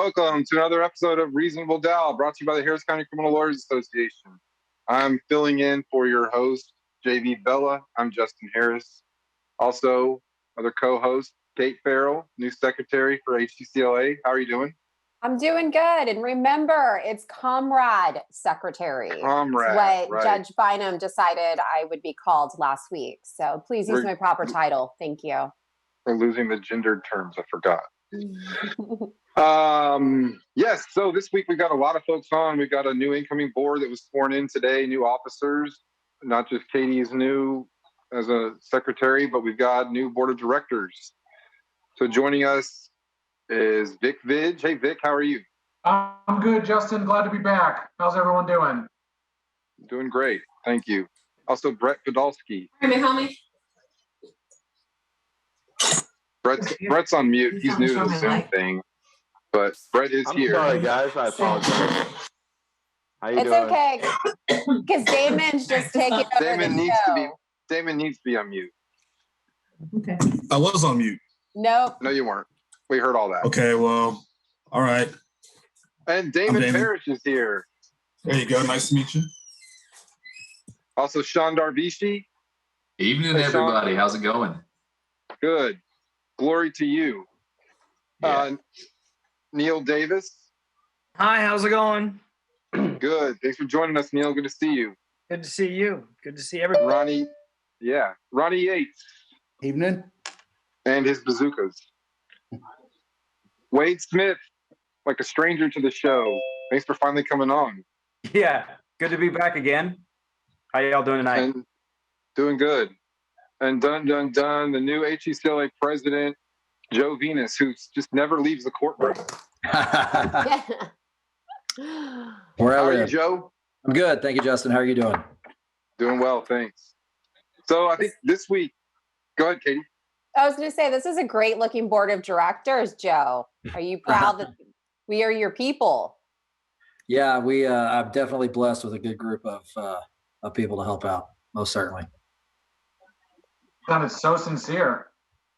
Welcome to another episode of Reasonable Doubt, brought to you by the Harris County Criminal Lawyers Association. I'm filling in for your host, JV Bella. I'm Justin Harris. Also, other co-host, Kate Farrell, new secretary for HCCLA. How are you doing? I'm doing good. And remember, it's Comrade Secretary. Comrade, what right. Judge Bynum decided I would be called last week. So please use my proper title. Thank you. We're losing the gendered terms. I forgot. Yes, so this week we got a lot of folks on. We got a new incoming board that was sworn in today, new officers. Not just Katie is new as a secretary, but we've got new board of directors. So joining us is Vic Vidge. Hey Vic, how are you? I'm good, Justin. Glad to be back. How's everyone doing? Doing great, thank you. Also Brett Podolsky. Hey, homie. Brett's on mute. He's new to the Zoom thing, but Brett is here. Sorry, guys. I apologize. How you doing? It's okay, because Damon's just taking over Damon the needs show. to be on mute. Okay. I was on mute. Nope. No, you weren't. We heard all that. Okay, well, all right. And Damon Damon. Parrish is here. There you go. Nice to meet you. Also, Sean Darvishi. Evening, Hey, Sean. everybody. How's it going? Good. Glory to you. Yeah. Neil Davis. Hi, how's it going? Good. Thanks for joining us, Neil. Good to see you. Good to see you. Good to see everybody. Ronnie Yates Evening. and his bazookas. Wade Smith, like a stranger to the show. Thanks for finally coming on. Yeah, good to be back again. How y'all doing tonight? And doing good. And the new HCCLA president, Joe Venus, who just never leaves the courtroom. Where How are are you, you? Joe? I'm good. Thank you, Justin. How are you doing? Doing well, thanks. So I think this week, go ahead, Katie. I was going to say, this is a great looking board of directors, Joe. Are you proud that we are your people? Yeah, I'm definitely blessed with a good group of people to help out. Most certainly. Sounded so sincere.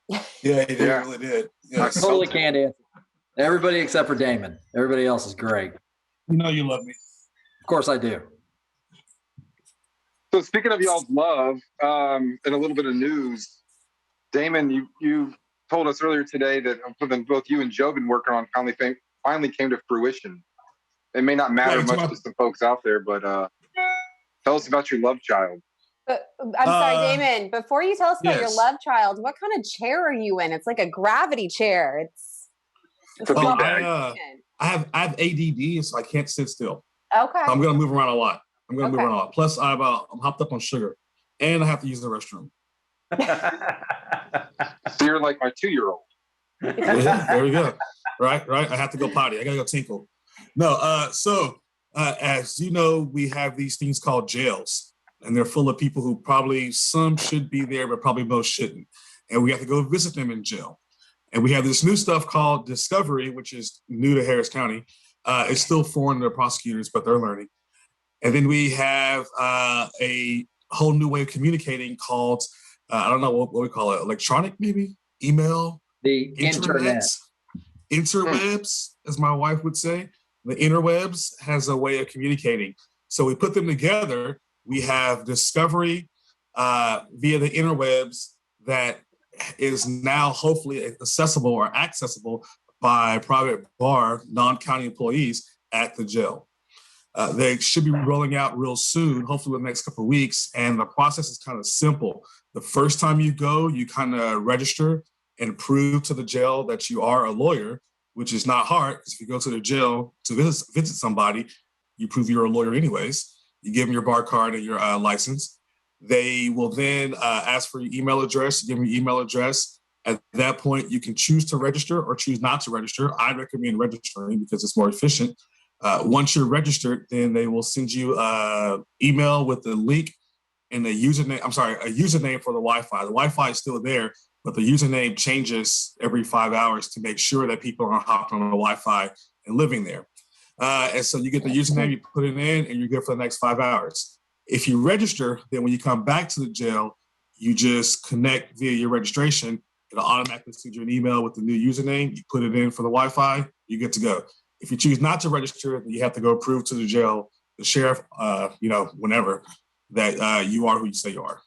Yeah, he did, Yeah. really did. I Yeah, totally can't answer. Everybody except for Damon. Everybody else is great. You know you love me. Of course I do. So speaking of y'all's love, and a little bit of news, Damon, you told us earlier today that something both you and Joe have been working on finally came to fruition. It may not matter Right, much to some folks out there, but tell us about your love child. But I'm sorry, Damon, before you tell us about your yes. love child, what kind of chair are you in? It's like a gravity chair. It's a big not bag. I have ADD, so I can't sit still. okay. I'm gonna move around a lot. Move Okay. around a lot. Plus, I'm hopped up on sugar, and I have to use the restroom. So you're like my 2-year-old. Yeah, there we go. Right. I have to go potty. I gotta go tinkle. No. So as you know, we have these things called jails, and they're full of people who probably some should be there, but probably most shouldn't. And we have to go visit them in jail. And we have this new stuff called Discovery, which is new to Harris County. It's still foreign to the prosecutors, but they're learning. And then we have a whole new way of communicating called, I don't know what we call it, electronic maybe, email, The internet. interwebs, as my wife would say. The interwebs has a way of communicating. So we put them together. We have Discovery via the interwebs that is now hopefully accessible or accessible by private bar, non-county employees at the jail. They should be rolling out real soon, hopefully in the next couple of weeks. And the process is kind of simple. The first time you go, you kind of register and prove to the jail that you are a lawyer, which is not hard, because if you go to the jail to visit somebody, you prove you're a lawyer anyways. You give them your bar card and your license. They will then ask for your email address. You give them your email address. At that point, you can choose to register or choose not to register. I recommend registering because it's more efficient. Once you're registered, then they will send you an email with the link and a username for the Wi-Fi. The Wi-Fi is still there, but the username changes every 5 hours to make sure that people are hopped on the Wi-Fi and living there. And so you get the username, you put it in, and you're good for the next 5 hours. If you register, then when you come back to the jail, you just connect via your registration, and It'll automatically send you an email with the new username. You put it in for the Wi-Fi, you're good to go. If you choose not to register, then you have to go prove to the jail, the sheriff, whenever, that you are who you say you are.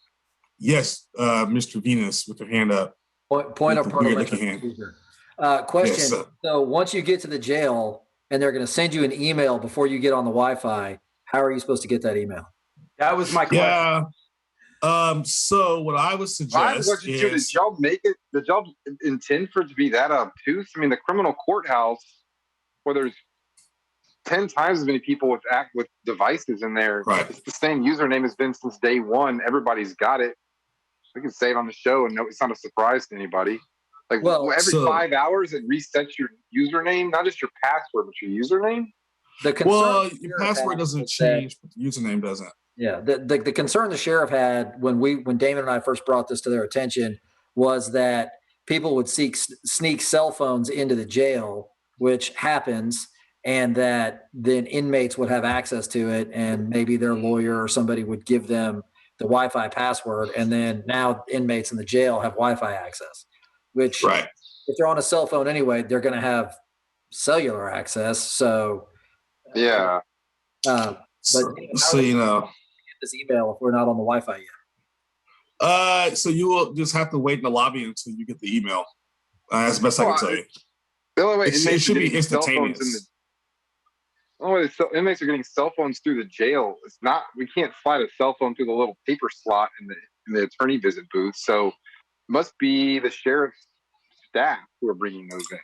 Yes, Mr. Venus with your hand up. Point of With the weird parliamentary looking hand. procedure. Question. Yes, sir. So once you get to the jail and they're going to send you an email before you get on the Wi-Fi, how are you supposed to get that email? That was my question. Yeah. So what I would My suggest question too, did is, y'all make it? Did y'all intend for it to be that obtuse? I mean, the criminal courthouse, where there's 10 times as many people with devices in there. Right. It's the same username has been since day one. Everybody's got it. We can say it on the show, and no, it's not a surprise to anybody. Like, Well, every so- 5 hours, it resets your username, not just your password, but your username. The concern well, the your sheriff password had doesn't was that- change, but the username doesn't. Yeah, the concern the sheriff had when Damon and I first brought this to their attention was that people would sneak cell phones into the jail, which happens, and that then inmates would have access to it, and maybe their lawyer or somebody would give them the Wi-Fi password, and then now inmates in the jail have Wi-Fi access, which Right. if they're on a cell phone anyway, they're going to have cellular access. So Yeah. but So, how you know, get this email if we're not on the Wi-Fi yet? so you will just have to wait in the lobby until you get the email. That's the best I can Well, tell you. The only way It inmates should are be getting cell phones instantaneous. the only way inmates are getting cell phones through the jail. It's not. We can't slide a cell phone through the little paper slot in the attorney visit booth. So it must be the sheriff's staff who are bringing those in.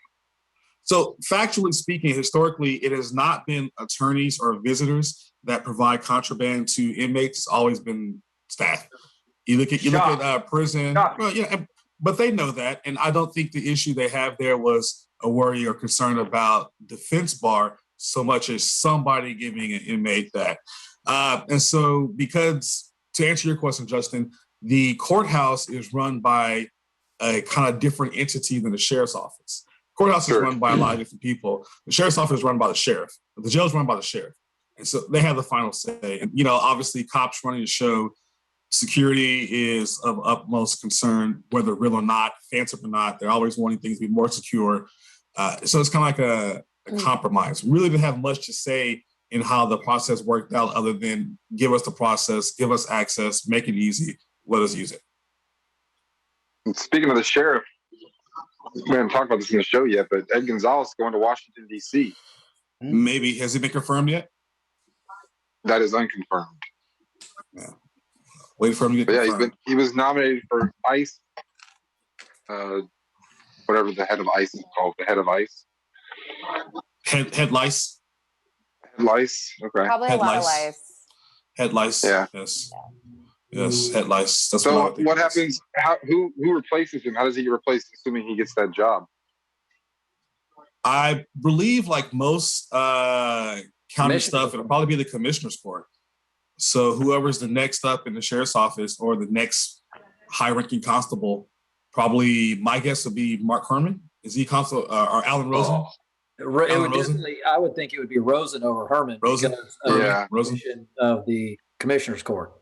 So factually speaking, historically, it has not been attorneys or visitors that provide contraband to inmates. It's always been staff. You look at prison. Shocking. Well, yeah, but they know that, and I don't think the issue they have there was a worry or concern about defense bar so much as somebody giving an inmate that. And so, because to answer your question, Justin, the courthouse is run by a kind of different entity than the sheriff's office. Courthouse is Sure. run by a lot of different people. The sheriff's office is run by the sheriff. The jail is run by the sheriff. And so they have the final say. And, obviously cops running the show, security is of utmost concern, whether real or not, phantom or not. They're always wanting things to be more secure. So it's kind of like a compromise. Really didn't have much to say in how the process worked out other than give us the process, give us access, make it easy, let us use it. And speaking of the sheriff, we haven't talked about this in the show yet, but Ed Gonzalez going to Washington, D.C. Maybe, has it been confirmed yet? That is unconfirmed. Wait for him to get But yeah, confirmed. he was nominated for ICE, whatever the head of ICE is called, the head of ICE. Head lice. Head lice. Okay. Probably a Head lot of lice. lice. Head lice. Yeah. Yes. Yes, head lice. That's So what I think what it is. happens? Who replaces him? How does he get replaced, assuming he gets that job? I believe, like most county Commissioner. stuff, it'll probably be the commissioner's court. So whoever's the next up in the sheriff's office or the next high-ranking constable, probably my guess would be Mark Herman. Is he constable or Alan Rosen? Oh, It would Alan Rosen? definitely, I would think it would be Rosen over Herman Rosen? because of Yeah. the position of the commissioner's court.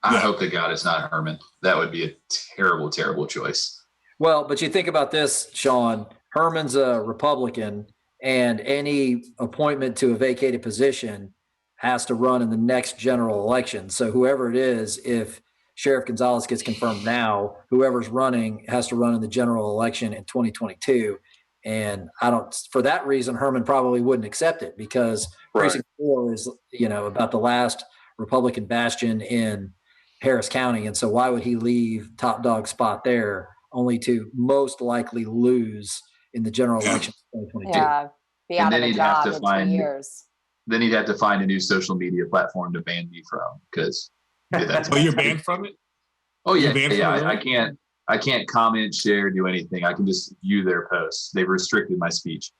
I Yeah. hope to God it's not Herman. That would be a terrible, terrible choice. Well, but you think about this, Sean. Herman's a Republican, and any appointment to a vacated position has to run in the next general election. So whoever it is, if Sheriff Gonzalez gets confirmed now, whoever's running has to run in the general election in 2022. And for that reason, Herman probably wouldn't accept it because Right. Precinct 4 is, about the last Republican bastion in Harris County. And so why would he leave top dog spot there only to most likely lose in the general Yeah. election of 2022? Yeah. Be And out of then a he'd have job to in 2 find- years. Then he'd have to find a new social media platform to ban me from because that's Oh, you're banned from it? Oh yeah, You're banned yeah. from it? I can't comment, share, do anything. I can just view their posts. They've restricted my speech.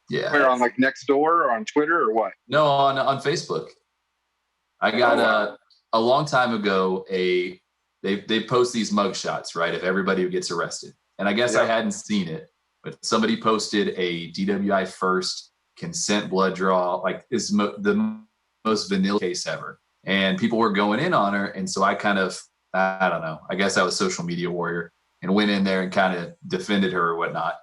Yeah. Where on like Nextdoor or on Twitter or what? No, on Facebook. I got Oh, wow. a long time ago. They post these mugshots, right, of everybody who gets arrested, and I guess I Yeah. hadn't seen it, but somebody posted a DWI first consent blood draw, like it's the most vanilla case ever, and people were going in on her, and so I kind of I don't know. I guess I was social media warrior and went in there and kind of defended her or whatnot.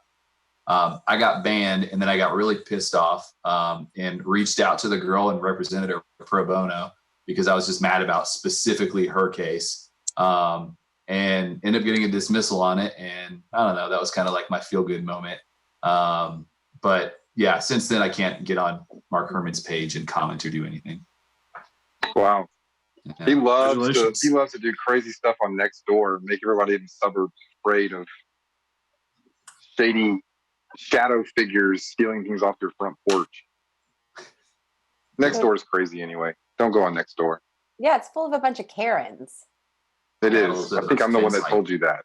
I got banned, and then I got really pissed off and reached out to the girl and represented her pro bono because I was just mad about specifically her case, and ended up getting a dismissal on it. And I don't know, that was kind of like my feel good moment. But yeah, since then I can't get on Mark Herman's page and comment or do anything. Wow. He loves Congratulations. to do crazy stuff on Nextdoor, make everybody in the suburbs afraid of shady shadow figures stealing things off your front porch. Nextdoor is crazy anyway. Don't go on Nextdoor. Yeah, it's full of a bunch of Karens. It Yeah, is. those I think I'm the one that things told you that.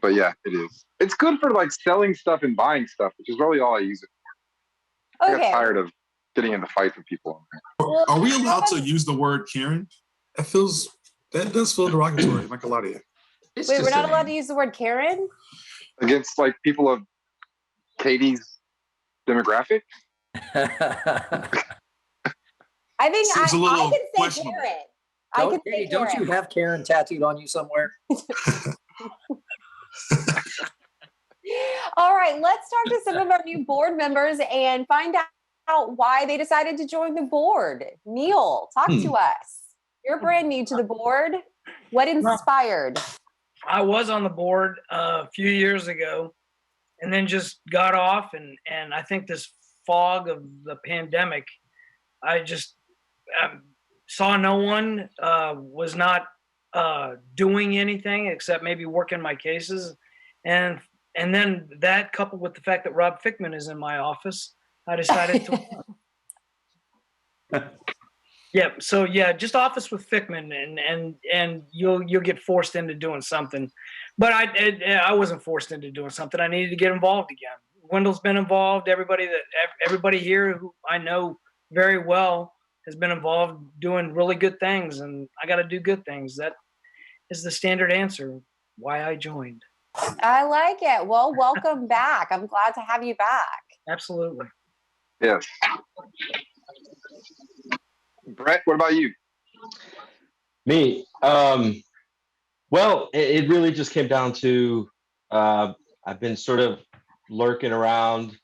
But yeah, it is. It's good for like selling stuff and buying stuff, which is really all I use it for. I got Okay. tired of getting into fights with people on there. Well, Are we how allowed to about- use the word Karen? That does feel derogatory. I'm not gonna lie to you. It's Wait, just we're a not allowed to name. use the word Karen? Against like people of Katie's demographic. I think Seems a I little can say questionable. Karen. I can say Katie, don't you Karen. have Karen tattooed on you somewhere? All right, let's talk to some of our new board members and find out why they decided to join the board. Neil, talk to us. You're brand new to the board. What inspired? I was on the board a few years ago and then just got off and I think this fog of the pandemic, I just saw no one, was not doing anything except maybe working my cases. And then that coupled with the fact that Rob Fickman is in my office, I decided to Yeah. So yeah, just office with Fickman, and you'll get forced into doing something. But I wasn't forced into doing something. I needed to get involved again. Wendell's been involved. Everybody here who I know very well has been involved doing really good things, and I got to do good things. That is the standard answer why I joined. I like it. Well, welcome back. I'm glad to have you back. Absolutely. Yes. Brett, what about you? Me, well, it really just came down to I've been sort of lurking around,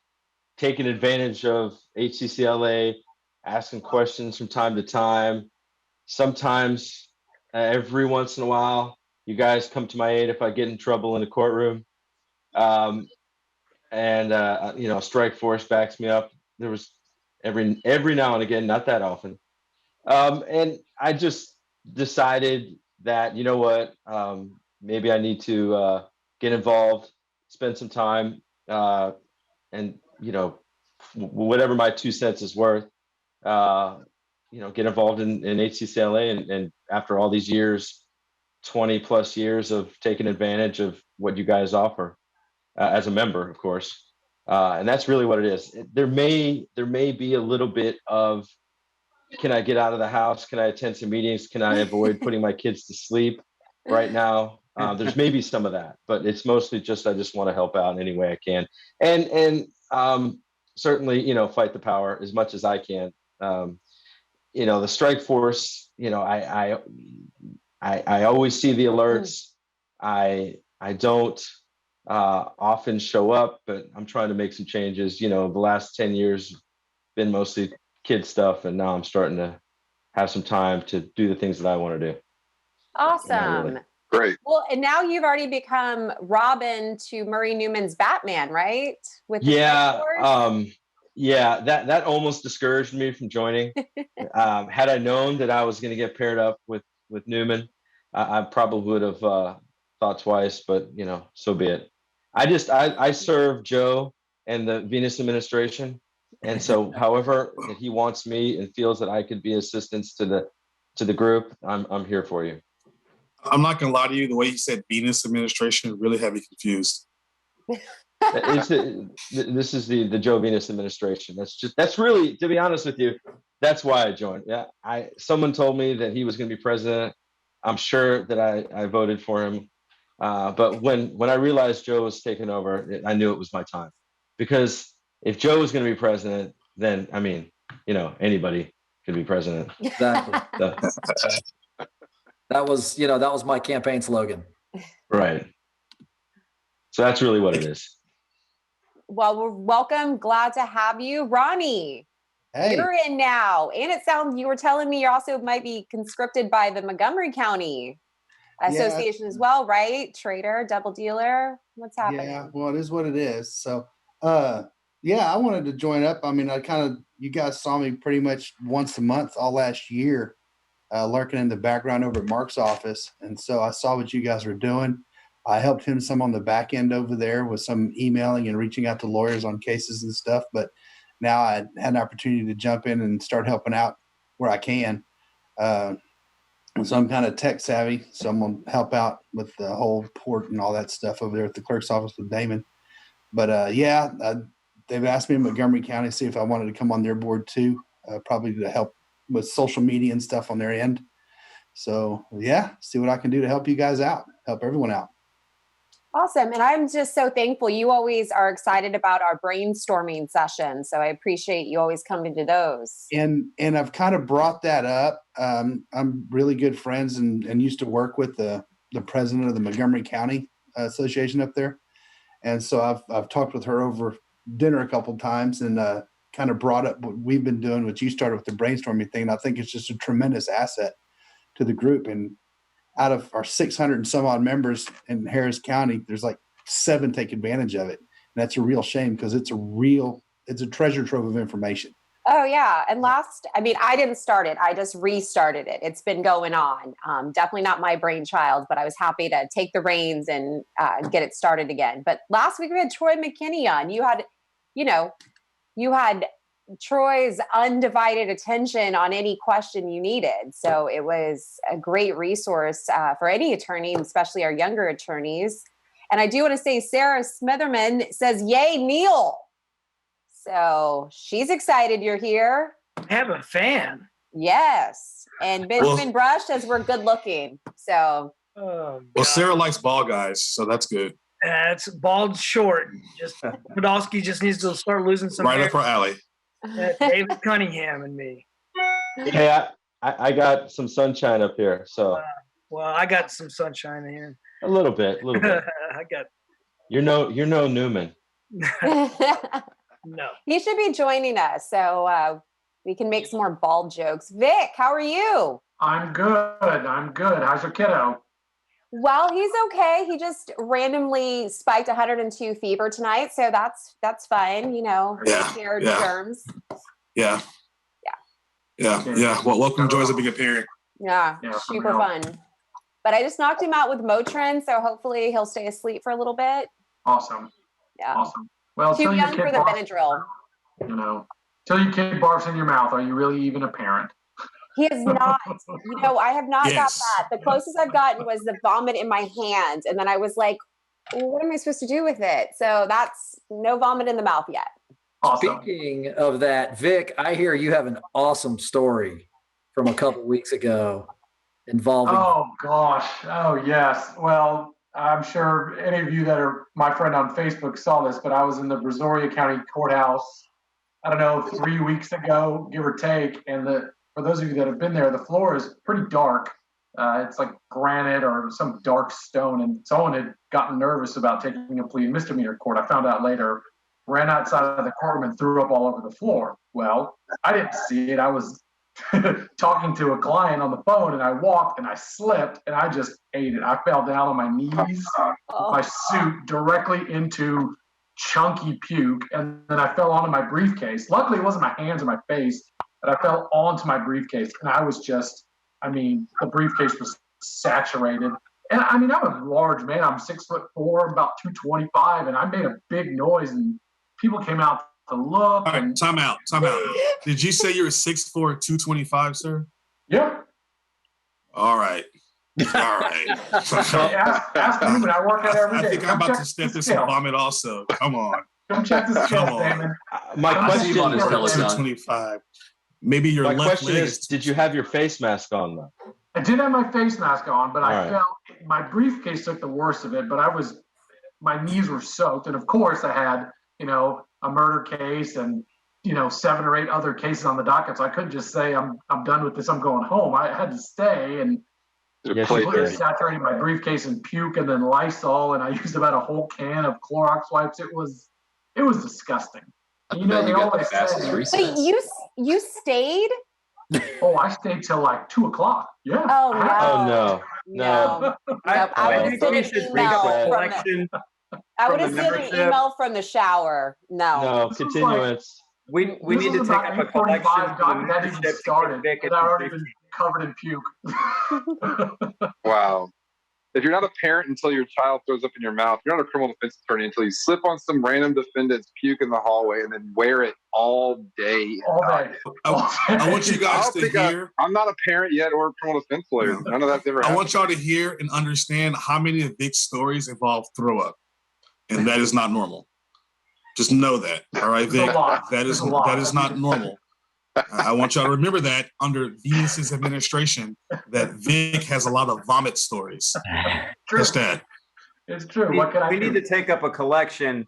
taking advantage of HCCLA, asking questions from time to time. Sometimes, every once in a while, you guys come to my aid if I get in trouble in the courtroom. Strike Force backs me up. There was every now and again, not that often. And I just decided that, you know what, maybe I need to get involved, spend some time, and, whatever my 2 cents is worth, get involved in HCCLA. And after all these years, 20 plus years of taking advantage of what you guys offer as a member, of course. And that's really what it is. There may be a little bit of, can I get out of the house? Can I attend some meetings? Can I avoid putting my kids to sleep right now? There's maybe some of that, but it's mostly just, I just want to help out in any way I can. And certainly, fight the power as much as I can. The strike force, I always see the alerts. I don't often show up, but I'm trying to make some changes. The last 10 years been mostly kid stuff, and now I'm starting to have some time to do the things that I want to do. Awesome. really. Great. Well, and now you've already become Robin to Murray Newman's Batman, right? With the Strike Force? That almost discouraged me from joining. Had I known that I was going to get paired up with Newman, I probably would have thought twice, but so be it. I serve Joe and the Venus administration. And so however that he wants me and feels that I could be assistance to the group, I'm here for you. I'm not gonna lie to you. The way you said Venus administration really had me confused. This is the Joe Venus administration. That's really, to be honest with you, that's why I joined. Yeah, someone told me that he was going to be president. I'm sure that I voted for him. But when I realized Joe was taking over, I knew it was my time. Because if Joe was going to be president, then anybody can be president. Exactly. So, That was my campaign slogan. Right. So that's really what it is. Well, we're welcome. Glad to have you. Ronnie, Hey, you're in now. And it sounds, you were telling me you also might be conscripted by the Montgomery County Association as well, right? Trader, double dealer. What's happening? yeah, well, it is what it is. So, yeah, I wanted to join up. I mean, you guys saw me pretty much once a month all last year, lurking in the background over at Mark's office. And so I saw what you guys were doing. I helped him some on the back end over there with some emailing and reaching out to lawyers on cases and stuff. But now I had an opportunity to jump in and start helping out where I can. So I'm kind of tech savvy, so I'm going to help out with the whole port and all that stuff over there at the clerk's office with Damon. But they've asked me in Montgomery County to see if I wanted to come on their board too, probably to help with social media and stuff on their end. So yeah, see what I can do to help you guys out, help everyone out. Awesome. And I'm just so thankful. You always are excited about our brainstorming sessions. So I appreciate you always coming to those. And I've kind of brought that up. I'm really good friends and used to work with the president of the Montgomery County Association up there. And so I've talked with her over dinner a couple of times and kind of brought up what we've been doing, what you started with the brainstorming thing. And I think it's just a tremendous asset to the group. And out of our 600 and some odd members in Harris County, there's like 7 take advantage of it. And that's a real shame because it's a treasure trove of information. Oh yeah. And I didn't start it. I just restarted it. It's been going on. Definitely not my brainchild, but I was happy to take the reins and get it started again. But last week we had Troy McKinney on. You had Troy's undivided attention on any question you needed. So it was a great resource for any attorney, especially our younger attorneys. And I do want to say Sarah Smitherman says, yay, Neil. So she's excited you're here. I have a fan. Yes. And Benjamin Brush says we're good looking. So. Oh, Well, Sarah likes ball guys, so that's good. It's bald short. Just Podolsky just needs to start losing some Right hair. up her alley. David Cunningham and me. Hey, I got some sunshine up here, so Well, I got some sunshine here. a little bit. I got You're no Newman. no. He should be joining us. So we can make some more bald jokes. Vic, how are you? I'm good. How's your kiddo? Well, he's okay. He just randomly spiked 102 fever tonight. So that's fine. Yeah, Shared yeah. germs. Yeah. Well, welcome to Joys of Being a Parent. Yeah, Yeah, super real. fun. But I just knocked him out with Motrin. So hopefully he'll stay asleep for a little bit. Awesome. Yeah. Awesome. Well, Too till your young for kid the barfs, Benadryl. till your kid barfs in your mouth, are you really even a parent? He is not, I have not Yes. got that. The closest I've gotten was the vomit in my hand. And then I was like, well, what am I supposed to do with it? So that's no vomit in the mouth yet. Awesome. Speaking of that, Vic, I hear you have an awesome story from a couple weeks ago involving. Oh gosh. Oh yes. Well, I'm sure any of you that are my friend on Facebook saw this, but I was in the Brazoria County Courthouse, I don't know, 3 weeks ago, give or take. And for those of you that have been there, the floor is pretty dark. It's like granite or some dark stone. And someone had gotten nervous about taking a plea in misdemeanor court. I found out later, ran outside of the courtroom and threw up all over the floor. Well, I didn't see it. I was talking to a client on the phone and I walked and I slipped and I just ate it. I fell down on my knees, Oh. my suit directly into chunky puke. And then I fell onto my briefcase. Luckily, it wasn't my hands or my face, but I fell onto my briefcase. And I was just, the briefcase was saturated. And I'm a large man. I'm 6'4", about 225. And I made a big noise and people came out to look. All right, time out. Did you say you were 6'4", 225, sir? Yeah. All right. Ask me when I work out every day. I think I'm Come about check to step the in some scale. vomit also. Come on. Come check the scale, Come on. Damon. My I'm question, on his Peloton. 225. Maybe your my left question leg is, did you have your face mask on though? I did have my face mask on, but I All right. felt my briefcase took the worst of it, but my knees were soaked. And of course I had, a murder case and, 7 or 8 other cases on the docket. So I couldn't just say, I'm done with this. I'm going home. I had to stay. And They're Yes, play you Completely dirty. saturated my briefcase in puke and then Lysol, and I used about a whole can of Clorox wipes. It was disgusting. You know, bet they you got the always fastest say, recess. Wait, you stayed? "Oh, I stayed till like 2 o'clock." Yeah. Oh I had- Oh no. no. No. I, Nope, I would I have think sent we an should take email up a from the- collection. I from would the have sent an membership. email from the shower. No. No, This was continuance. We This need to was take about up a collection 8:45. for the Doc hadn't even membership to started, get Vic and a I already briefcase. been covered in puke. Wow. If you're not a parent until your child throws up in your mouth, you're not a criminal defense attorney until you slip on some random defendant's puke in the hallway and then wear it all day. All day. I want you I guys don't to think hear. I'm not a parent yet or a criminal defense lawyer. No. None of that's ever I happened. want y'all to hear and understand how many of Vic's stories involve throw up, and that is not normal. Just know that, all right, There's a Vic. lot. That is There's a lot. that is not normal. I want y'all to remember that under Venus's administration, that Vic has a lot of vomit stories. True. Just that. It's true. What can I We do? need to take up a collection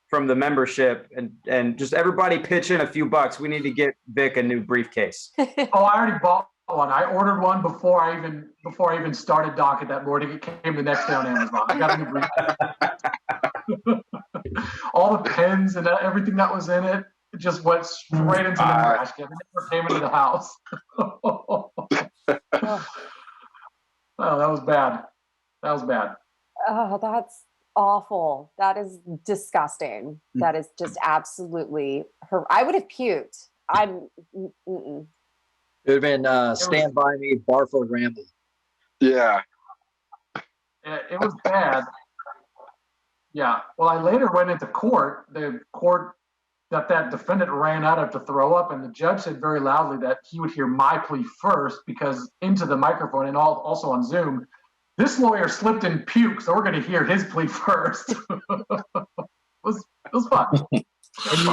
from the membership and just everybody pitch in a few bucks. We need to get Vic a new briefcase. Oh, I already bought one. I ordered one before I even started Docket that morning. It came the next day on Amazon. I got a new briefcase. All the pens and everything that was in it, it just went straight into the trash can. It never came into the house. Oh, that was bad. That was bad. Oh, that's awful. That is disgusting. That is just absolutely I would have puked. Mm-mm. It would have been Stand By Me, Barfo Ramble. Yeah. It was bad. Yeah. Well, I later went into court. The court that defendant ran out of to throw up, and the judge said very loudly that he would hear my plea first because into the microphone and also on Zoom, this lawyer slipped in puke, so we're going to hear his plea first. it was fun. It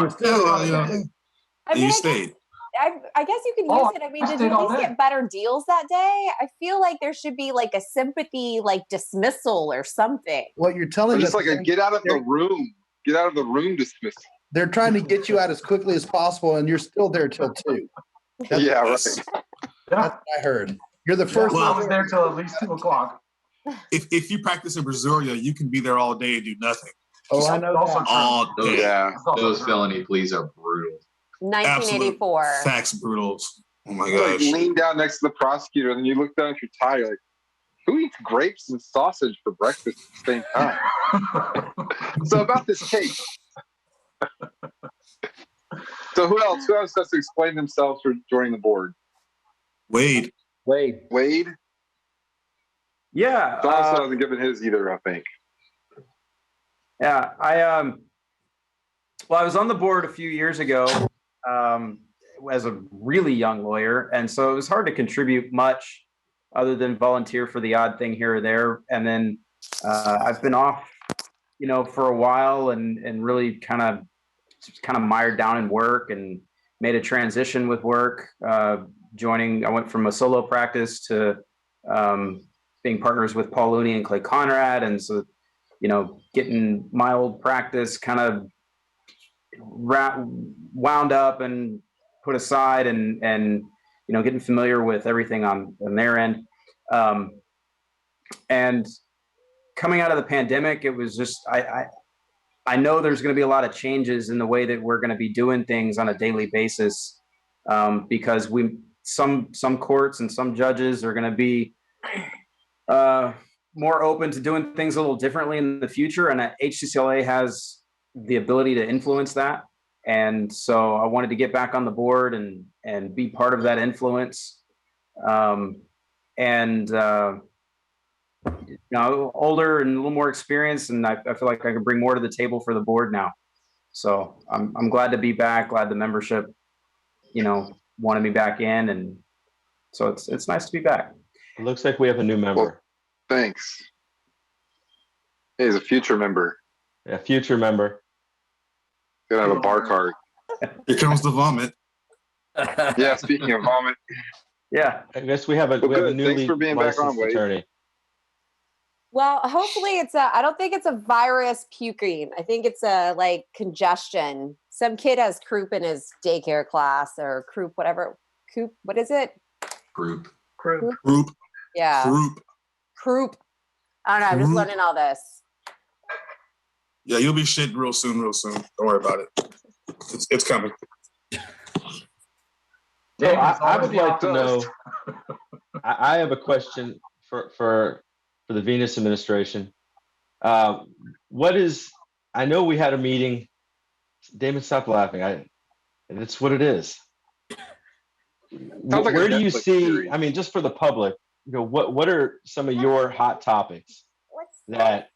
was fun. I mean, You stayed. I guess you could use Oh, it. I mean, I did stayed you at all least day. get better deals that day? I feel like there should be like a sympathy, like dismissal or something. What you're telling Or us, just like a get out of the room. Get out of the room dismissal. they're trying to get you out as quickly as possible, and you're still there till 2. That's, Yeah, right. that's Yeah. what I heard. You're the first I one. was there till at least 2 o'clock. If you practice in Brazoria, you can be there all day and do nothing. Oh, I know Also that. true. All day. Yeah. It's also Those true. felony pleas are brutal. 1984. Facts brutals. Oh my You like gosh. lean down next to the prosecutor and then you look down at your tie, you're like, who eats grapes and sausage for breakfast at the same time? So about this case. So who else has to explain themselves for joining the board? Wade. Wade. Wade? Yeah. Donaldson hasn't given his either, I think. Yeah, well, I was on the board a few years ago as a really young lawyer, and so it was hard to contribute much other than volunteer for the odd thing here or there. And then I've been off, for a while, and really kind of mired down in work and made a transition with work. I went from a solo practice to being partners with Paul Looney and Clay Conrad, and so. Getting my old practice kind of wound up and put aside and getting familiar with everything on their end. And coming out of the pandemic, it was just, I know there's going to be a lot of changes in the way that we're going to be doing things on a daily basis because some courts and some judges are going to be more open to doing things a little differently in the future. And HCCLA has the ability to influence that. And so I wanted to get back on the board and be part of that influence. Older and a little more experienced, and I feel like I can bring more to the table for the board now. So I'm glad to be back, glad the membership, wanted me back in. And so it's nice to be back. It looks like we have a new member. Thanks. He's a future member. A future member. Gonna have a bar card. Here comes the vomit. Yeah, speaking of vomit. Yeah. I guess we have a Well, we have a good. Thanks newly for being back on, licensed Wade. attorney. Well, hopefully I don't think it's a virus puking. I think it's a like congestion. Some kid has croup in his daycare class or croup, whatever. Coop, what is it? Group. Crew. Group. Yeah. Croup. I don't know. I'm just Croup. learning all this. Yeah, you'll be shit real soon. Don't worry about it. It's coming. So David's I always would the like to know. optimist. I have a question for the Venus administration. What is? I know we had a meeting. Damon, stop laughing. It's what it is. Sounds like a Where do you Netflix see? series. I mean, just for the public, what are some of your hot topics that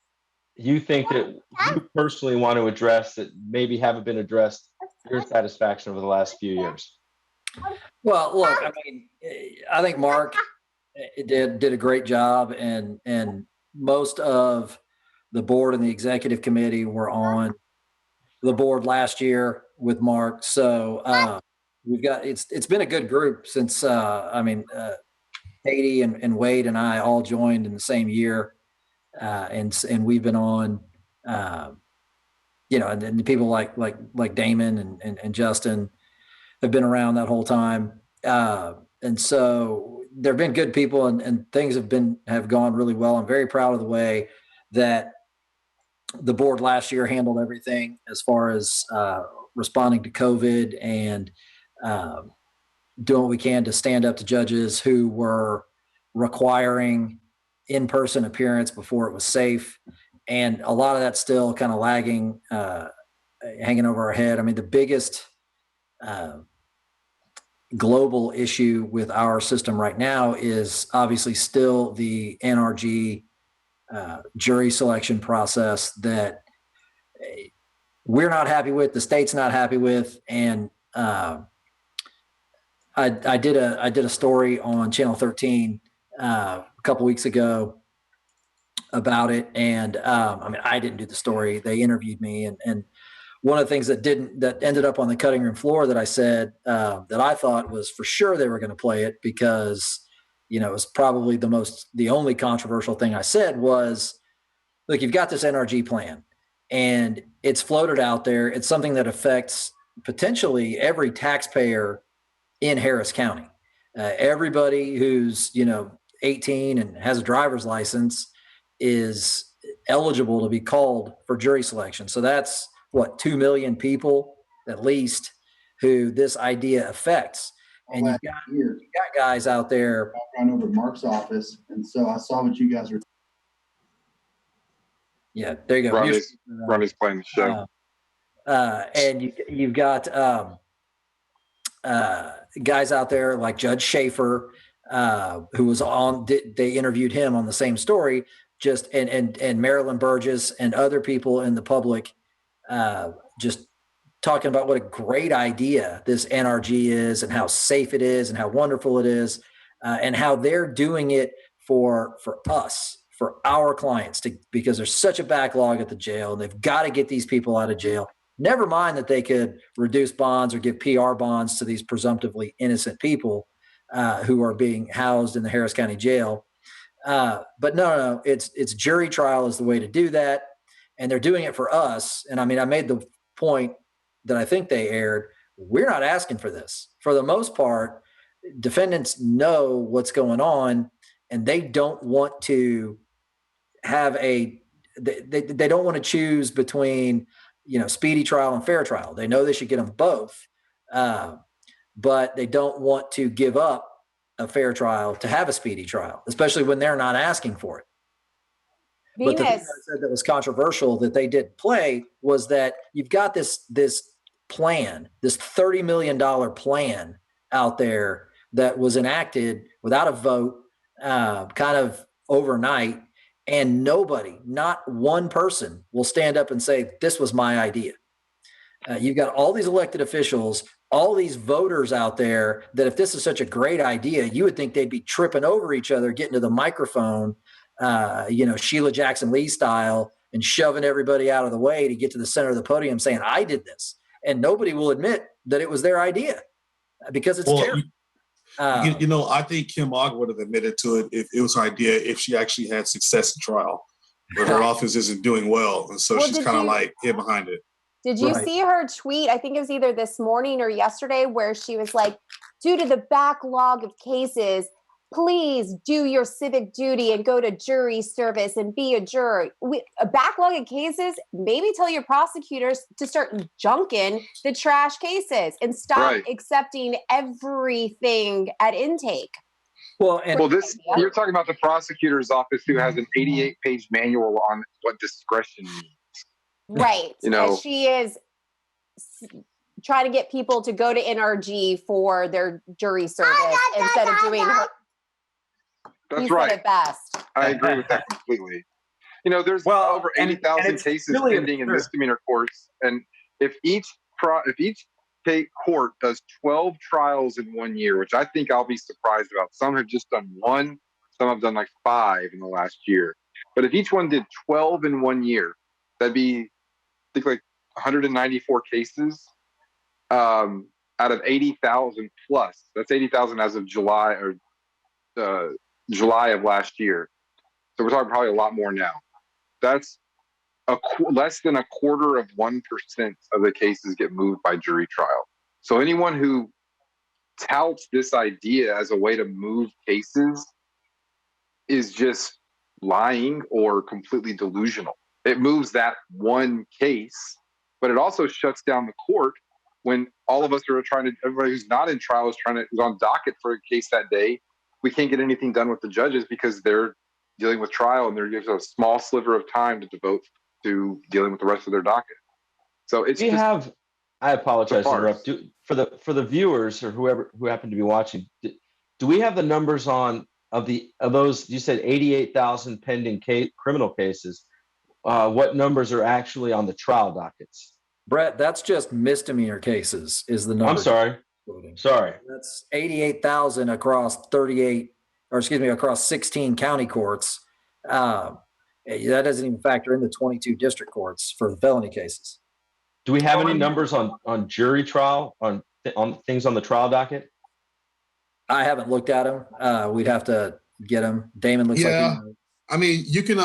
you think that you personally want to address that maybe haven't been addressed to your satisfaction over the last few years? Well, look, I mean, I think Mark did a great job, and most of the board and the executive committee were on the board last year with Mark. So we've got it's been a good group since Katie and Wade and I all joined in the same year, and we've been on. And then people like Damon and Justin have been around that whole time. And so there have been good people and things have gone really well. I'm very proud of the way that the board last year handled everything as far as responding to COVID and doing what we can to stand up to judges who were requiring in-person appearance before it was safe. And a lot of that's still kind of lagging, hanging over our head. I mean, the biggest global issue with our system right now is obviously still the NRG jury selection process that we're not happy with, the state's not happy with. And I did a story on Channel 13 a couple weeks ago about it. And I didn't do the story. They interviewed me. And one of the things that ended up on the cutting room floor that I said that I thought was for sure they were going to play it because, it was probably the only controversial thing I said was, look, you've got this NRG plan and it's floated out there. It's something that affects potentially every taxpayer in Harris County. Everybody who's, 18 and has a driver's license is eligible to be called for jury selection. So that's 2 million people at least who this idea affects. And you've got guys out there. Background over at Mark's office, and so I saw what you guys were. Yeah, there you go. Ronnie's playing the show. And you've got guys out there like Judge Schaefer, who was on. They interviewed him on the same story. And Marilyn Burgess and other people in the public, just talking about what a great idea this NRG is and how safe it is and how wonderful it is, and how they're doing it for us, for our clients, because there's such a backlog at the jail and they've got to get these people out of jail. Never mind that they could reduce bonds or give PR bonds to these presumptively innocent people who are being housed in the Harris County Jail. But no, it's jury trial is the way to do that. And they're doing it for us. And I made the point that I think they aired. We're not asking for this. For the most part, defendants know what's going on and they don't want to have they don't want to choose between, speedy trial and fair trial. They know they should get them both. But they don't want to give up a fair trial to have a speedy trial, especially when they're not asking for it. But the thing I said that was controversial that they didn't play was that you've got this plan, this $30 million plan out there that was enacted without a vote, kind of overnight, and nobody, not one person, will stand up and say, this was my idea. You've got all these elected officials, all these voters out there that if this is such a great idea, you would think they'd be tripping over each other, getting to the microphone, Sheila Jackson Lee style, and shoving everybody out of the way to get to the center of the podium saying, I did this. And nobody will admit that it was their idea because it's terrible. I think Kim Ogg would have admitted to it if it was her idea, if she actually had success in trial, but her office isn't doing well. And so she's kind of like hid behind it. Did you see her tweet? I think it was either this morning or yesterday where she was like, due to the backlog of cases, please do your civic duty and go to jury service and be a juror. A backlog of cases, maybe tell your prosecutors to start junking the trash cases and stop Right. accepting everything at intake. Well, and Well, you're talking about the prosecutor's office who has an 88-page manual on what discretion means. Right. You know- As she is trying to get people to go to NRG for their jury service instead of doing her. That's You right. said it best. I agree with that completely. You know, there's Well, over and 80,000 it's cases really pending in absurd. misdemeanor courts, and if each state court does 12 trials in 1 year, which I think I'll be surprised about. Some have just done one, some have done like 5 in the last year. But if each one did 12 in 1 year, that'd be, I think, like 194 cases out of 80,000 plus. That's 80,000 as of July of last year. So we're talking probably a lot more now. That's less than 0.25% of the cases get moved by jury trial. So anyone who touts this idea as a way to move cases is just lying or completely delusional. It moves that one case, but it also shuts down the court when all of us are everybody who's not in trial is on docket for a case that day. We can't get anything done with the judges because they're dealing with trial and they're given a small sliver of time to devote to dealing with the rest of their docket. So it's I apologize to farce. interrupt. For the viewers or who happen to be watching, do we have the numbers of those? You said 88,000 pending criminal cases. What numbers are actually on the trial dockets? Brett, that's just misdemeanor cases is the number. I'm sorry. Sorry. That's 88,000 across 16 county courts. That doesn't even factor in the 22 district courts for the felony cases. Do we have any numbers on jury trial on things on the trial docket? I haven't looked at them. We'd have to get them. Damon looks like he Yeah. knows. I mean, you can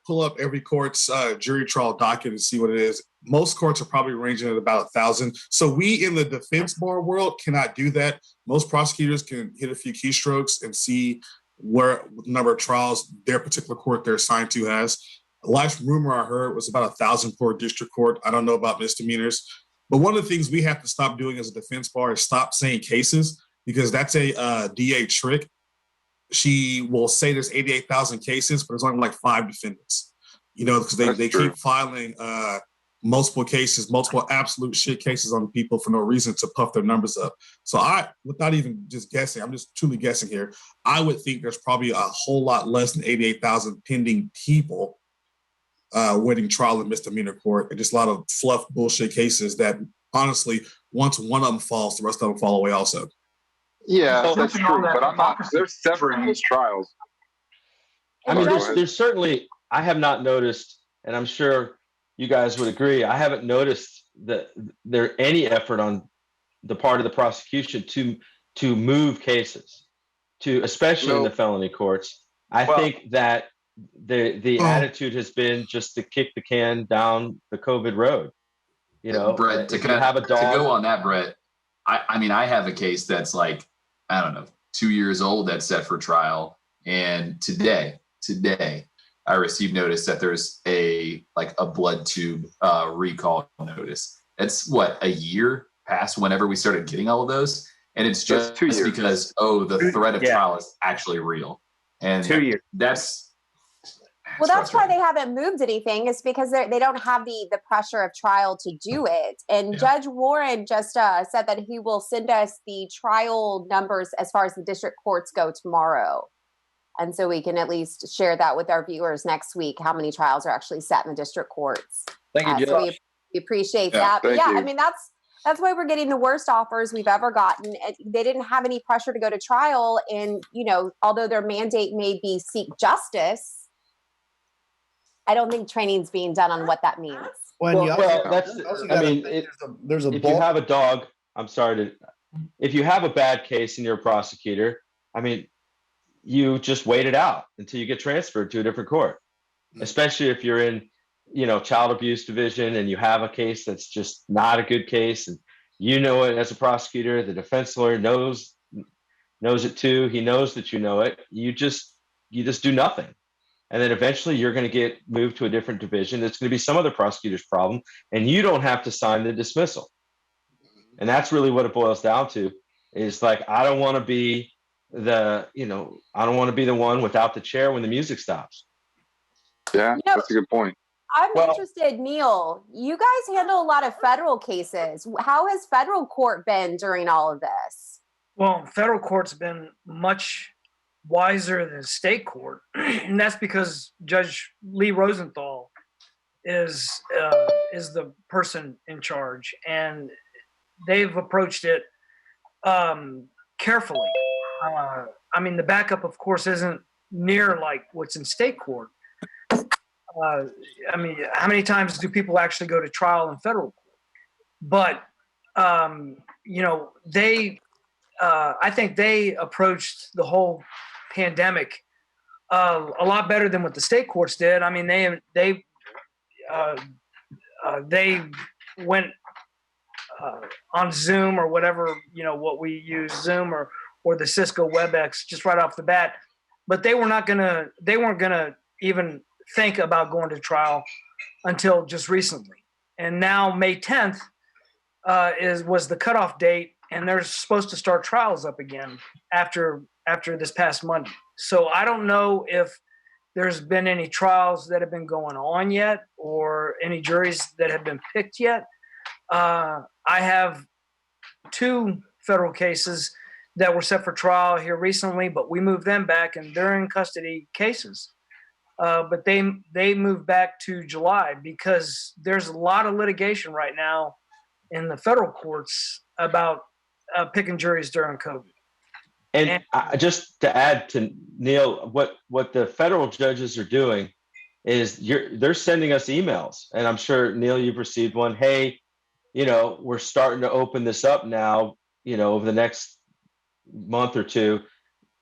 pull up every court's jury trial docket and see what it is. Most courts are probably ranging at about 1,000. So we in the defense bar world cannot do that. Most prosecutors can hit a few keystrokes and see where number of trials their particular court they're assigned to has. The last rumor I heard was about 1,000 per district court. I don't know about misdemeanors. But one of the things we have to stop doing as a defense bar is stop saying cases, because that's a DA trick. She will say there's 88,000 cases, but there's only like 5 defendants, because they keep filing multiple cases, multiple absolute shit cases on people for no reason to puff their numbers up. So without even just guessing, I'm just truly guessing here, I would think there's probably a whole lot less than 88,000 pending people waiting trial in misdemeanor court, and just a lot of fluff bullshit cases that honestly, once one of them falls, the rest of them fall away also. Yeah, Well, that's something on true. that But I'm not. democracy. They're severing these trials. I mean, Go ahead. there's certainly, I have not noticed, and I'm sure you guys would agree, I haven't noticed that there any effort on the part of the prosecution to move cases, especially in the felony courts. I think that the attitude has been just to kick the can down the COVID road. Brett, if you have a to dog, go on that, Brett, I mean, I have a case that's like, I don't know, 2 years old that's set for trial. And today, I received notice that there's a blood tube recall notice. That's a year past whenever we started getting all of those. And it's just 2 years. because, the threat of trial is actually real. And 2 years. that's Why they haven't moved anything, is because they don't have the pressure of trial to do it. And Yeah. Judge Warren just said that he will send us the trial numbers as far as the district courts go tomorrow. And so we can at least share that with our viewers next week, how many trials are actually set in the district courts. Thank you, So Josh. we appreciate Yeah, that. But thank yeah, you. I mean, that's why we're getting the worst offers we've ever gotten. They didn't have any pressure to go to trial. And, although their mandate may be seek justice, I don't think training's being done on what that means. There's a if you have a dog, if you have a bad case and you're a prosecutor, I mean, you just wait it out until you get transferred to a different court, especially if you're in, child abuse division and you have a case that's just not a good case. And it as a prosecutor, the defense lawyer knows knows it too. He knows that you know it. You just do nothing. And then eventually you're going to get moved to a different division. It's going to be some other prosecutor's problem, and you don't have to sign the dismissal. And that's really what it boils down to, is like, I don't want to be the one without the chair when the music stops. Yeah, You know- that's a good point. I'm Well- interested, Neil. You guys handle a lot of federal cases. How has federal court been during all of this? Well, federal court's been much wiser than state court, and that's because Judge Lee Rosenthal is the person in charge, and they've approached it carefully. I mean, the backup, of course, isn't near like what's in state court. I mean, how many times do people actually go to trial in federal court? But you know, I think they approached the whole pandemic a lot better than what the state courts did. I mean, they went on Zoom or whatever, you know, what we use, Zoom or the Cisco WebEx, just right off the bat. But they weren't gonna even think about going to trial until just recently. And now May 10th was the cutoff date, and they're supposed to start trials up again after this past Monday. So I don't know if there's been any trials that have been going on yet, or any juries that have been picked yet. I have 2 federal cases that were set for trial here recently, but we moved them back, and they're in custody cases. But they moved back to July because there's a lot of litigation right now in the federal courts about picking juries during COVID. And just to add to Neil, what the federal judges are doing is they're sending us emails, and I'm sure, Neil, you've received one. Hey, you know, we're starting to open this up now, you know, over the next month or 2.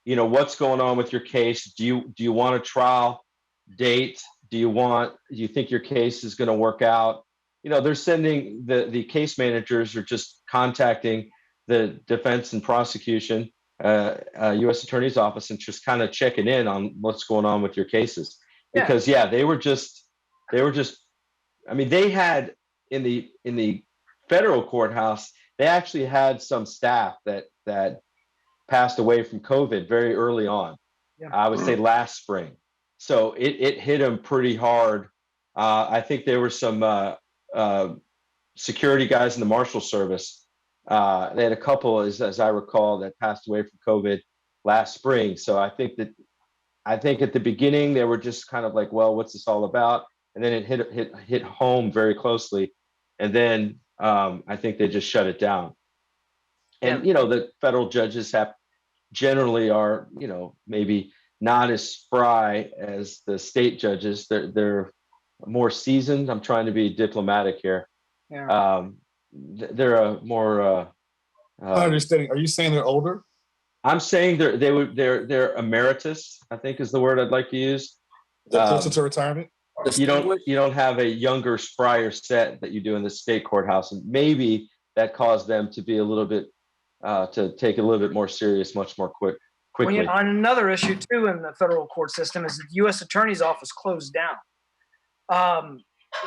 You know, what's going on with your case? Do you want a trial date? Do you think your case is going to work out? You know, they're sending the case managers are just contacting the defense and prosecution, U.S. Attorney's Office, and just kind of checking in on what's going on with your cases. Because they were just, I mean, they had in the federal courthouse, they actually had some staff that passed away from COVID very early on. Yeah. I would say last spring. So it hit them pretty hard. I think there were some security guys in the Marshal Service. They had a couple, as I recall, that passed away from COVID last spring. So I think at the beginning they were just kind of like, well, what's this all about? And then it hit home very closely. And then I think they just shut it down. And you know, the federal judges generally are, you know, maybe not as spry as the state judges. They're more seasoned. I'm trying to be diplomatic here. Yeah. They're a more. My understanding. Are you saying they're older? I'm saying they're emeritus, I think is the word I'd like to use. They're closer to retirement. You don't have a younger, sprier set that you do in the state courthouse, and maybe that caused them to be a little bit to take it a little bit more serious, much more quickly. Well, you know, another issue too in the federal court system is that the U.S. Attorney's Office closed down.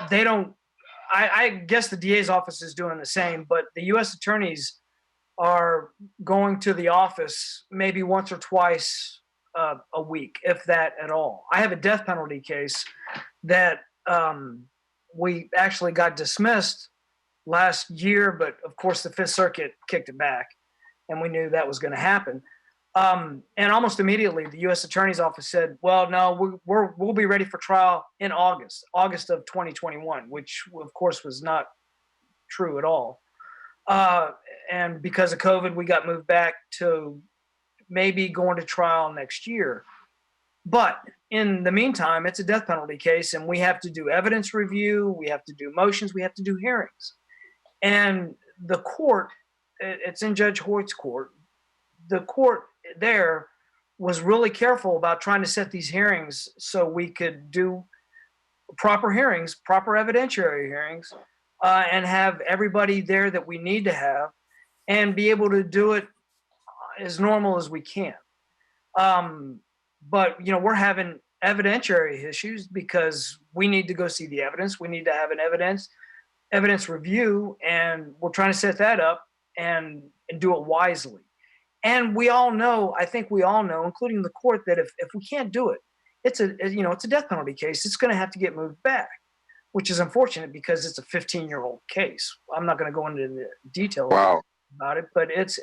They don't. I guess the DA's office is doing the same, but the U.S. attorneys are going to the office maybe once or twice a week, if that at all. I have a death penalty case that we actually got dismissed last year, but of course the Fifth Circuit kicked it back, and we knew that was going to happen. And almost immediately, the U.S. Attorney's Office said, "Well, no, we'll be ready for trial in August of 2021," which of course was not true at all. And because of COVID, we got moved back to maybe going to trial next year. But in the meantime, it's a death penalty case, and we have to do evidence review, we have to do motions, we have to do hearings. And the court, it's in Judge Hoyt's court, the court there was really careful about trying to set these hearings so we could do proper hearings, proper evidentiary hearings, and have everybody there that we need to have, and be able to do it as normal as we can. But we're having evidentiary issues because we need to go see the evidence. We need to have an evidence review, and we're trying to set that up and do it wisely. And we all know, I think we all know, including the court, that if we can't do it, it's a death penalty case. It's going to have to get moved back, which is unfortunate because it's a 15-year-old case. I'm not going to go into the details about it, but it's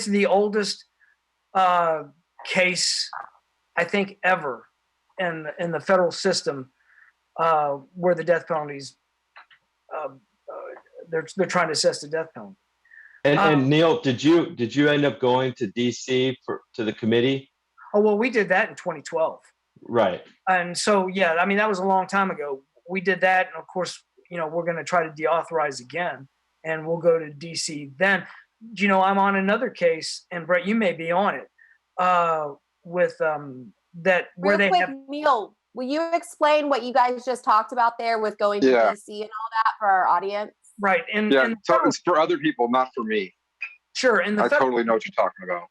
the oldest case I think ever in the federal system where the death penalties they're trying to assess the death penalty. And Neil, did you end up going to DC to the committee? Oh, well, we did that in 2012. Right. And so, yeah, I mean, that was a long time ago. We did that. And of course, we're going to try to deauthorize again, and we'll go to DC then. I'm on another case, and Brett, you may be on it, with that where Real they quick, have. Neil, will you explain what you guys just talked about there with going to Yeah. DC and all that for our audience? Right. And, Yeah, and so it's for other people, not for me. sure. In the I federal, totally know what you're talking about.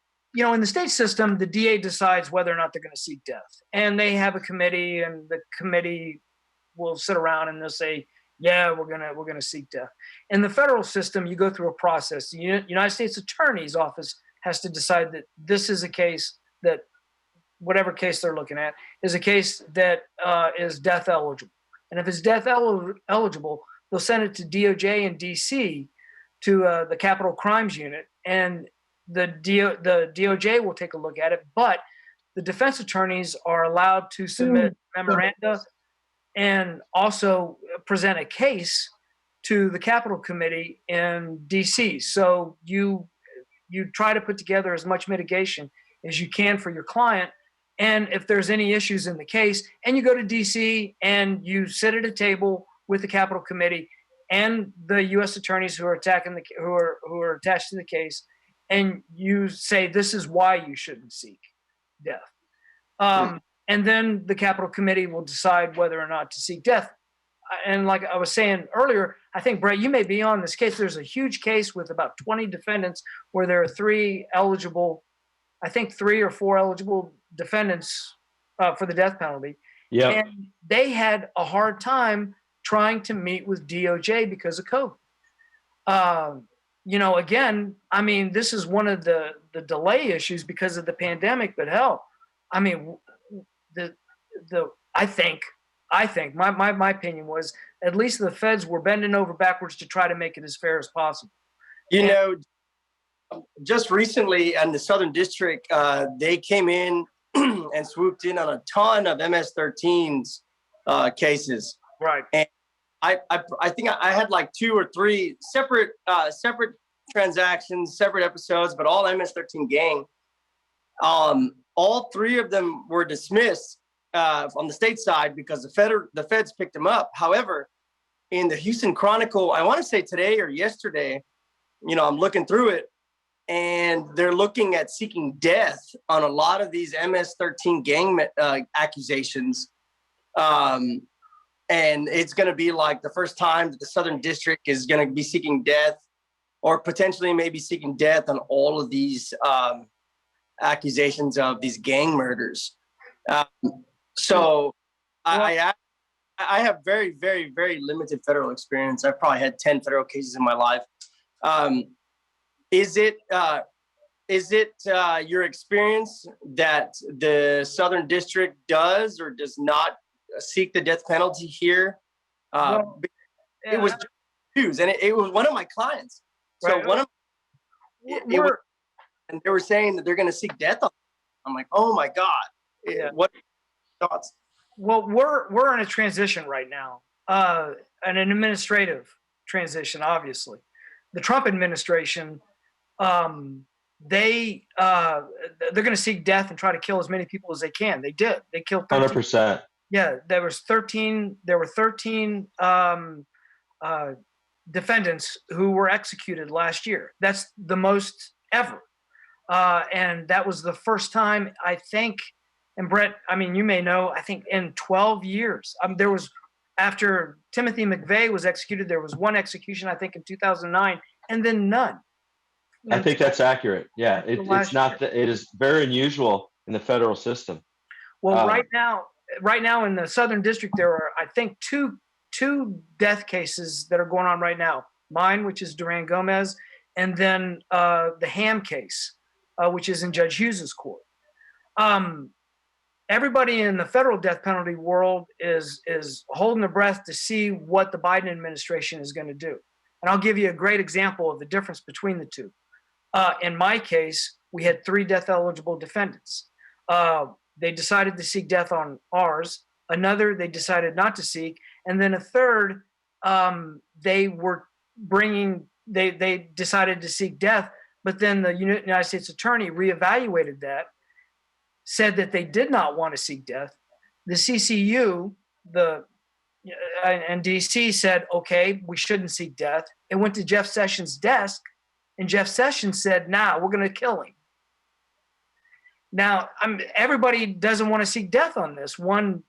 in the state system, the DA decides whether or not they're going to seek death, and they have a committee, and the committee will sit around and they'll say, yeah, we're gonna seek death. In the federal system, you go through a process. The United States Attorney's Office has to decide that this is a case that, whatever case they're looking at, is a case that is death eligible. And if it's death eligible, they'll send it to DOJ and DC to the Capital Crimes Unit, and the DOJ will take a look at it. But the defense attorneys are allowed to submit memoranda and also present a case to the Capitol Committee in DC. So you try to put together as much mitigation as you can for your client. And if there's any issues in the case, and you go to DC and you sit at a table with the Capitol Committee and the U.S. attorneys who are who are attached to the case, and you say this is why you shouldn't seek death. And then the Capitol Committee will decide whether or not to seek death. And like I was saying earlier, I think, Brett, you may be on this case. There's a huge case with about 20 defendants where there are 3 or 4 eligible defendants for the death penalty. Yeah. And they had a hard time trying to meet with DOJ because of COVID. Again, I mean, this is one of the delay issues because of the pandemic, but hell, I mean, I think my opinion was at least the feds were bending over backwards to try to make it as fair as possible. Just recently in the Southern District, they came in and swooped in on a ton of MS-13s cases. Right. And I think I had like 2 or 3 separate transactions, separate episodes, but all MS-13 gang. All 3 of them were dismissed on the state side because the feds picked them up. However, in the Houston Chronicle, I want to say today or yesterday, I'm looking through it, and they're looking at seeking death on a lot of these MS-13 gang accusations. And it's going to be like the first time that the Southern District is going to be seeking death, or potentially maybe seeking death on all of these accusations of these gang murders. I have very, very, very limited federal experience. I've probably had 10 federal cases in my life. Is it your experience that the Southern District does or does not seek the death penalty here? It was news, and it was one of my clients. So Right. And they were saying that they're going to seek death on. I'm like, oh my God. Yeah. What thoughts? Well, we're in a transition right now, an administrative transition, obviously. The Trump administration, they're going to seek death and try to kill as many people as they can. They did. They killed 13. 100%. Yeah, there were 13 defendants who were executed last year. That's the most ever. And that was the first time, I think, and Brett, I mean, you may know, I think in 12 years, there was, after Timothy McVeigh was executed, there was one execution, I think in 2009, and then none I think that's accurate. Yeah, Until it's last not that it is very unusual in the federal system. Well, Um, right now in the Southern District, there are, I think, two death cases that are going on right now. Mine, which is Duran Gomez, and then the Ham case, which is in Judge Hughes's court. Everybody in the federal death penalty world is holding their breath to see what the Biden administration is going to do. And I'll give you a great example of the difference between the two. In my case, we had 3 death eligible defendants. They decided to seek death on ours. Another, they decided not to seek. And then a third, they decided to seek death. But then the United States attorney reevaluated that, said that they did not want to seek death. The CCU, and DC said, okay, we shouldn't seek death. It went to Jeff Sessions' desk, and Jeff Sessions said, nah, we're going to kill him. Now, everybody doesn't want to seek death on this one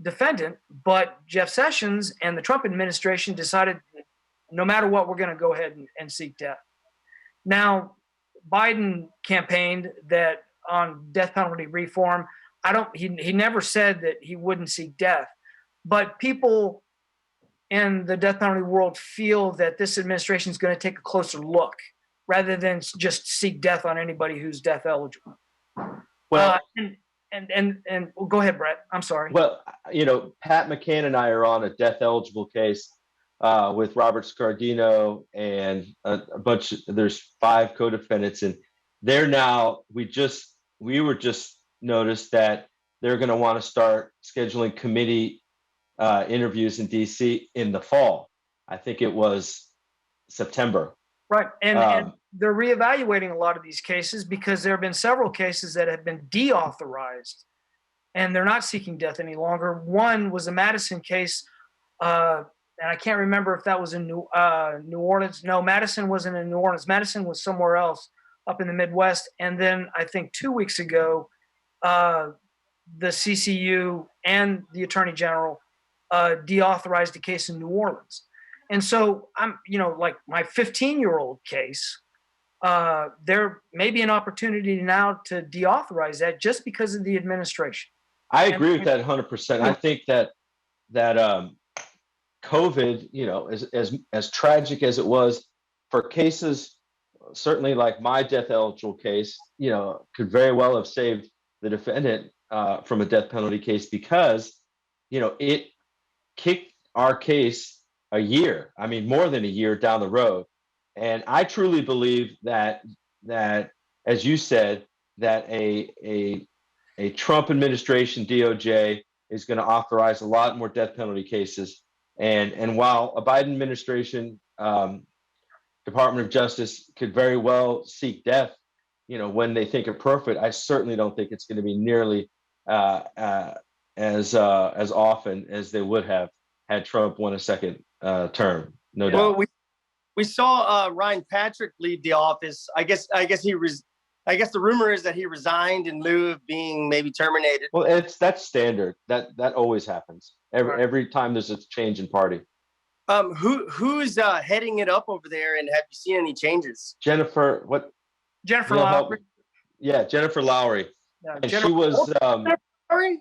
defendant, but Jeff Sessions and the Trump administration decided no matter what, we're going to go ahead and seek death. Now, Biden campaigned that on death penalty reform. He never said that he wouldn't seek death, but people in the death penalty world feel that this administration is going to take a closer look rather than just seek death on anybody who's death eligible. Well, and go ahead, Brett. I'm sorry. well, Pat McCann and I are on a death eligible case with Robert Scardino and a bunch. There's 5 co-defendants, and they're now. We were just noticed that they're going to want to start scheduling committee interviews in DC in the fall. I think it was September. Right. And they're reevaluating a lot of these cases because there have been several cases that have been deauthorized and they're not seeking death any longer. One was a Madison case, and I can't remember if that was in New Orleans. No, Madison wasn't in New Orleans. Madison was somewhere else up in the Midwest. And then I think 2 weeks ago, the CCU and the Attorney General deauthorized a case in New Orleans. And so I'm, like my 15-year-old case, there may be an opportunity now to deauthorize that just because of the administration. I agree with that 100%. I think that COVID, as tragic as it was for cases, certainly like my death eligible case, could very well have saved the defendant from a death penalty case because, it kicked our case a year. I mean, more than a year down the road. And I truly believe that as you said, that a Trump administration DOJ is going to authorize a lot more death penalty cases. And while a Biden administration Department of Justice could very well seek death, when they think appropriate, I certainly don't think it's going to be nearly as often as they would have had Trump won a second term. No doubt. Well, we saw Ryan Patrick leave the office. I guess the rumor is that he resigned in lieu of being maybe terminated. Well, that's standard. That always happens every time there's a change in party. Who's heading it up over there, and have you seen any changes? Jennifer Lowry. Yeah, Jennifer Lowry. And she was Lowry?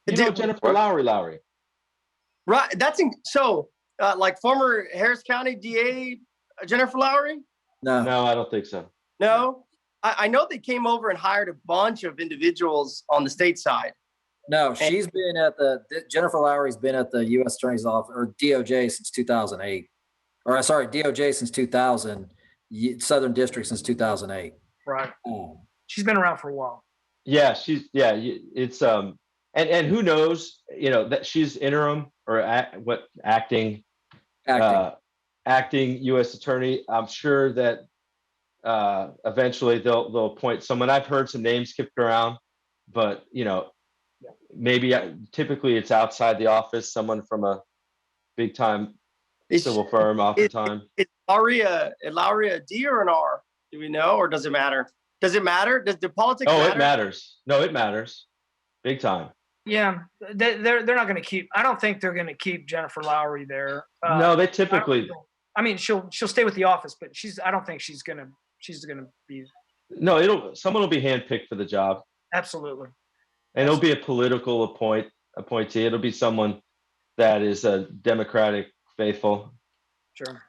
Jennifer Lowry. Right. Like former Harris County DA Jennifer Lowry? No. I don't think so. No. I know they came over and hired a bunch of individuals on the state side. No, she's been Jennifer Lowry's been at the U.S. Attorney's Office or DOJ since 2008. Or sorry, DOJ since 2000, Southern District since 2008. Right. She's been around for a while. Yeah, it's and who knows, that she's interim or acting U.S. attorney. I'm sure that eventually they'll appoint someone. I've heard some names kicked around, but maybe typically it's outside the office, someone from a big time civil firm oftentimes. Is Lowry a D or an R? Do we know, or does it matter? Does it matter? Does the politics matter? It matters. No, it matters. Big time. Yeah, they're not going to keep. I don't think they're going to keep Jennifer Lowry there. No, they typically. I mean, she'll stay with the office, but I don't think she's gonna be No, someone will be handpicked for the job, absolutely. and it'll be a political appointee. It'll be someone that is a Democratic faithful. Sure.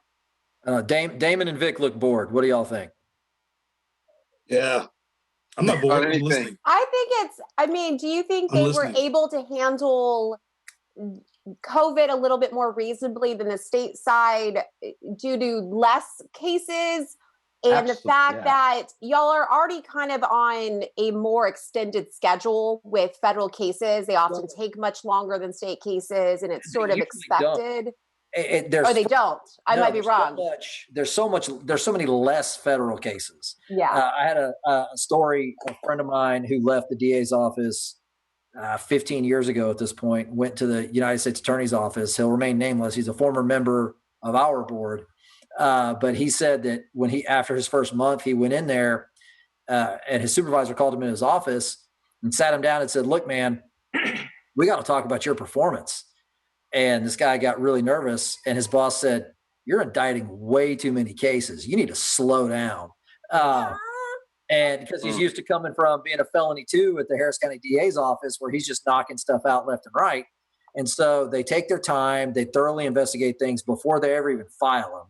Damon and Vic look bored. What do y'all think? Yeah. I'm not bored. I'm anything. listening. I mean, do you think I'm they were listening. able to handle COVID a little bit more reasonably than the state side due to less cases? And the fact that y'all are already kind of on a more extended schedule with federal cases. They often take much longer than state cases, and it's sort of Usually don't. expected. There's Or they don't. I no, might be there's wrong. there's so many less federal cases. Yeah. I had a story, a friend of mine who left the DA's office 15 years ago at this point, went to the United States Attorney's Office. He'll remain nameless. He's a former member of our board. But he said that after his first month, he went in there and his supervisor called him in his office and sat him down and said, "Look, man, we got to talk about your performance." And this guy got really nervous, and his boss said, "You're indicting way too many cases. You need to slow down." And because he's used to coming from being a felony 2 at the Harris County DA's office, where he's just knocking stuff out left and right. And so they take their time, they thoroughly investigate things before they ever even file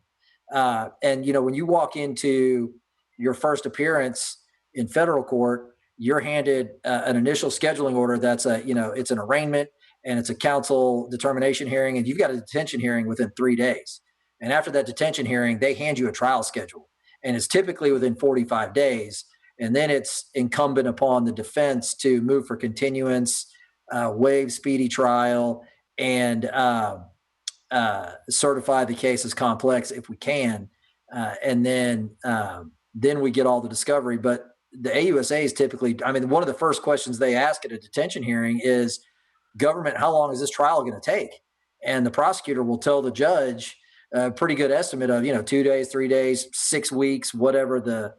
them. And when you walk into your first appearance in federal court, you're handed an initial scheduling order that's it's an arraignment and it's a counsel determination hearing, and you've got a detention hearing within 3 days. And after that detention hearing, they hand you a trial schedule, and it's typically within 45 days. And then it's incumbent upon the defense to move for continuance, waive speedy trial, and certify the case as complex if we can, and then we get all the discovery. But the AUSA is typically, one of the first questions they ask at a detention hearing is, "Government, how long is this trial going to take?" And the prosecutor will tell the judge a pretty good estimate of 2 days, 3 days, 6 weeks, whatever the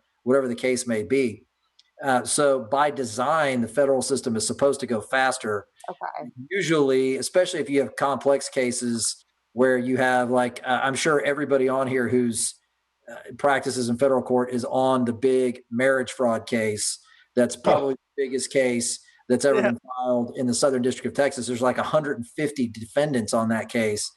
case may be. So by design, the federal system is supposed to go faster. Okay. Usually, especially if you have complex cases where you have I'm sure everybody on here who's practices in federal court is on the big marriage fraud case. That's probably the biggest case that's ever been filed in the Southern District of Texas. There's 150 defendants on that case.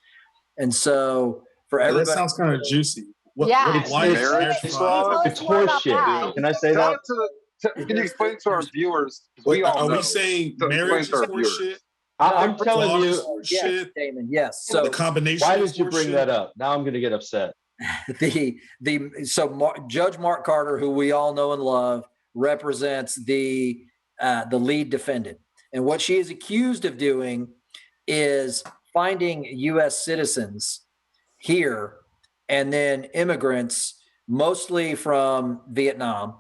And so for everybody. That sounds kind of juicy. Yeah. Why It's marriage fraud? It's horseshit. Can I say that? Can you explain to our viewers? Wait, all are know. we saying So marriage is explain to our viewers. horseshit? I'm telling Fraud you. is horseshit? Yes, Damon. Yes. So The combination. Why is did you bring horseshit? that up? Now I'm going to get upset. Judge Mark Carter, who we all know and love, represents the lead defendant. And what she is accused of doing is finding U.S. citizens here and then immigrants, mostly from Vietnam,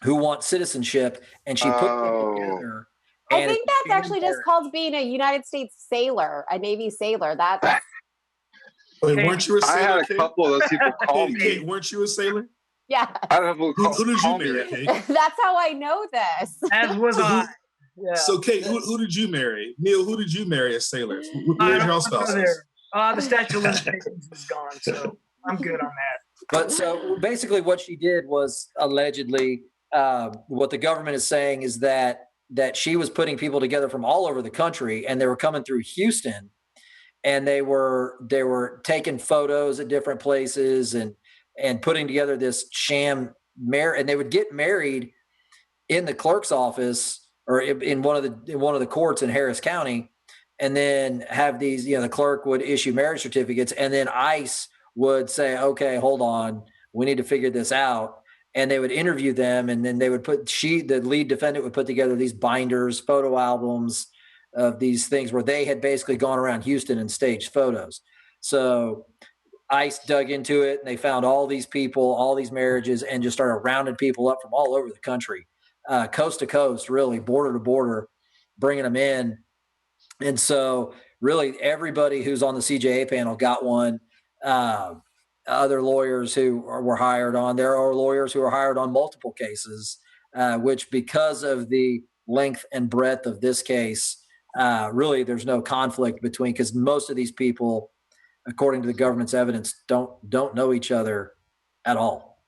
who want citizenship. And she put them together. I think that's actually just called being a United States sailor, a Navy sailor. That's Wait, weren't you a sailor? I had a Kate? couple of those people call Kate, me. Kate, weren't you a sailor? yeah. I don't know Who did you call me marry, it. Kate? That's how I know this. As was So who- I. Yeah. So, Kate, who did you marry? Neil, who did you marry as sailors? Who I was don't your wanna go spouses? there. The statute of limitations is gone, so I'm good on that. But so basically what she did was allegedly, what the government is saying is that she was putting people together from all over the country, and they were coming through Houston, and they were taking photos at different places and putting together this sham marriage, and they would get married in the clerk's office or in one of the courts in Harris County, and then have these, the clerk would issue marriage certificates, and then ICE would say, "Okay, hold on, we need to figure this out." And they would interview them, and then they would the lead defendant would put together these binders, photo albums of these things where they had basically gone around Houston and staged photos. So ICE dug into it, and they found all these people, all these marriages, and just started rounding people up from all over the country, coast to coast, really, border to border, bringing them in. And so really everybody who's on the CJA panel got one. Other lawyers who were hired on, there are lawyers who are hired on multiple cases, which because of the length and breadth of this case, really there's no conflict between, because most of these people according to the government's evidence, don't know each other at all.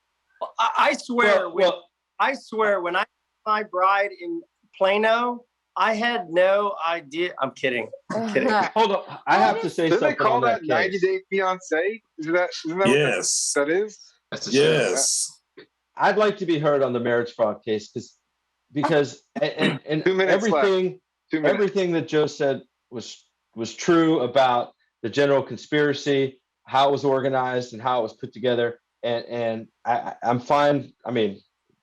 I swear, Well, I swear, when I met my bride in Plano, I had no idea. I'm kidding. I'm kidding. hold on. I have to say Didn't they something call on that that 90 case. Day Fiance? Isn't that Yes. what that is? That's the show. Yes. I'd like to be heard on the marriage fraud case because and 2 minutes left. everything 2 minutes. everything that Joe said was true about the general conspiracy, how it was organized, and how it was put together. And I'm fine. I mean,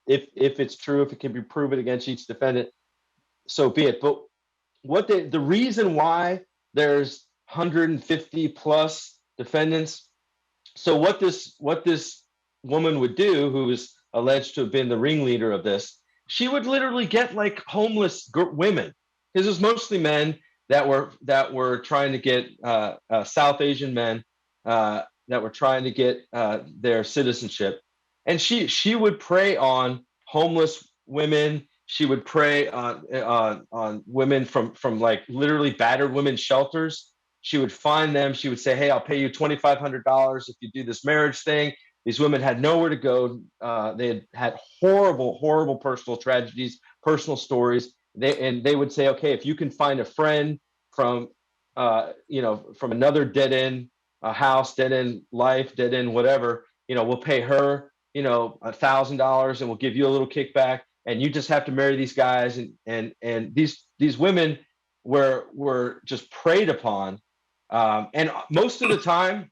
if it's true, if it can be proven against each defendant, so be it. But what the reason why there's 150 plus defendants. So what this woman would do, who is alleged to have been the ringleader of this, she would literally get like homeless women, because it was mostly men that were trying to get South Asian men that were trying to get their citizenship, and she would prey on homeless women. She would prey on women from like literally battered women's shelters. She would find them. She would say, "Hey, I'll pay you $2,500 if you do this marriage thing." These women had nowhere to go. They had horrible personal tragedies, personal stories. They would say, "Okay, if you can find a friend from from another dead end house, dead end life, dead end whatever, we'll pay her $1,000 and we'll give you a little kickback, and you just have to marry these guys." And these women were just preyed upon, and most of the time,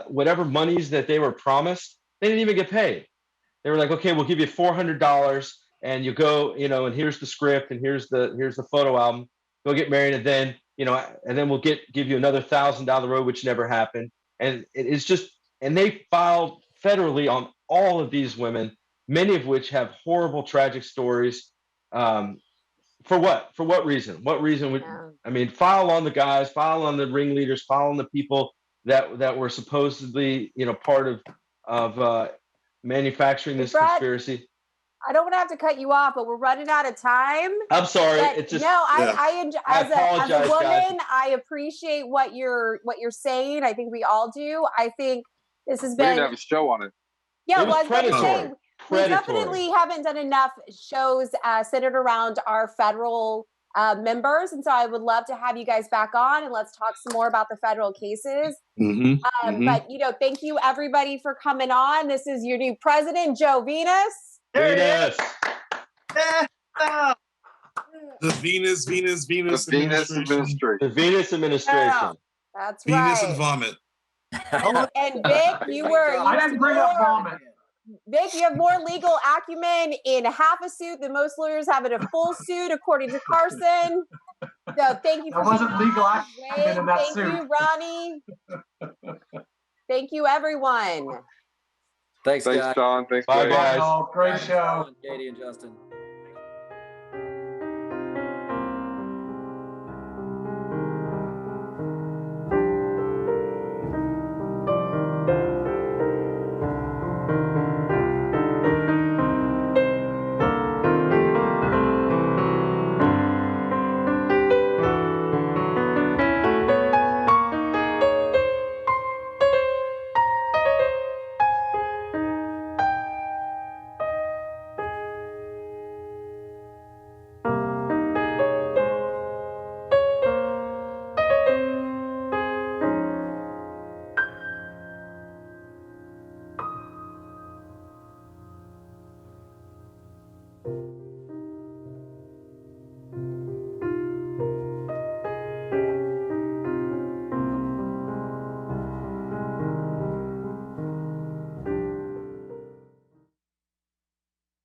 whatever monies that they were promised, they didn't even get paid. They were like, "Okay, we'll give you $400 and you go, and here's the script and here's the photo album. Go get married, and then and then we'll give you another $1,000 down the road," which never happened. And it's just, and they filed federally on all of these women, many of which have horrible, tragic stories. For what? For what reason? What reason would file on the guys, file on the ringleaders, file on the people that were supposedly part of manufacturing this Brad, conspiracy. I don't want to have to cut you off, but we're running out of time. I'm sorry. But It just I enjoy, I as a apologize, woman, guys. I appreciate what you're saying. I think we all do. I think this has We need to been have a show on it. yeah. It was I was going to say predatory. we definitely haven't done enough shows centered around our federal members, and so I would love to have you guys back on and let's talk some more about the federal cases. But thank you everybody for coming on. This is your new president, Joe Venus. Venus. The Venus The Venus administration. The Venus administration. That's Venus right. and vomit. And Vic, I didn't bring up vomit. Vic, you have more legal acumen in half a suit than most lawyers have in a full suit, according to Carson. So thank you for That wasn't being legal on. acumen in that Thank suit. you, Ronnie. Thank you, everyone. Thanks, Thanks, guys. John. Thanks, Bye, Blake. guys. Oh, great show. Katie and Justin.